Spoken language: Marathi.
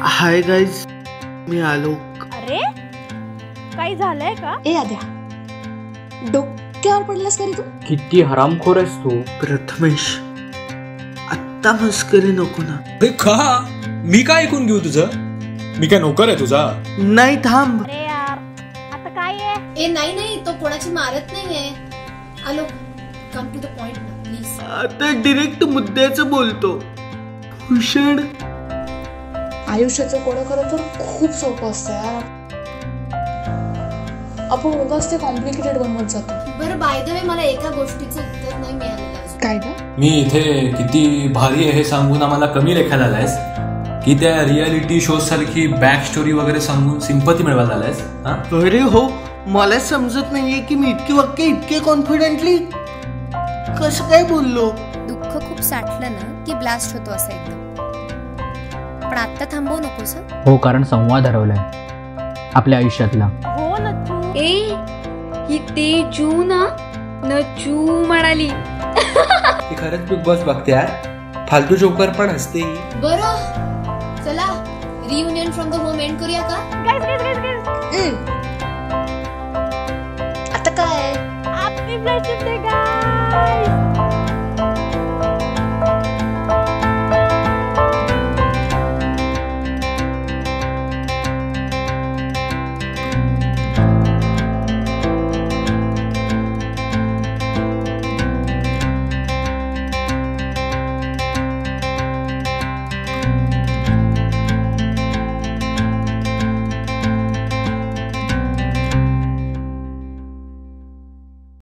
हाय गाईज, मी आलो. अरे काही झालंय का? ए आद्या, डोक्यावर पडलास का रे तू? किती हरामखोर आहेस तू. प्रथमेश, आत्ता मस्करी नको ना. अरे का मी काय ऐकून घेऊ तुझं? मी काय नोकर आहे तुझा? नाही, थांब. अरे यार, आता काय आहे? ए नाही, तो कोणाची मारत नाहीये. आलो, कम टू द पॉइंट ना प्लीज. आता डिरेक्ट मुद्द्याचं बोलतो. भूषण, आयुष्याचं कोडं खरं तर खूप सोपं असतं यार. आपण उगाच ते कॉम्प्लिकेटेड बनवत जातो. बरं, बाय द वे मला एका गोष्टीचं उत्तर नाही मिळालेलं अजून. काय ग? मी इथे किती भारी आहे हे सांगून आम्हाला कमी लेखायला आलायस की त्या रियालिटी शो सारखी बॅक स्टोरी वगैरे सांगून सिंपती मिळवायला आलायस? अरे हो, मला समजत नाहीये की मी इतकी वाक्य इतके कॉन्फिडेंटली कसं काय बोललो. दुःख खूप साठलं ना की ब्लास्ट होतो असं एकदम. पण आता थांबवू नकोस. हो, कारण संवाद हरवलाय आपल्या आयुष्यातला. हो नच्चू. ही तेजू ना नचू म्हणाली. ती खरंच बिग बॉस बघते यार. फालतू जोकर पण असते. बरं चला, reunion from the home end करूया का? गाइस. आता काय? आपली फ्रेंडशिप डे गाइस.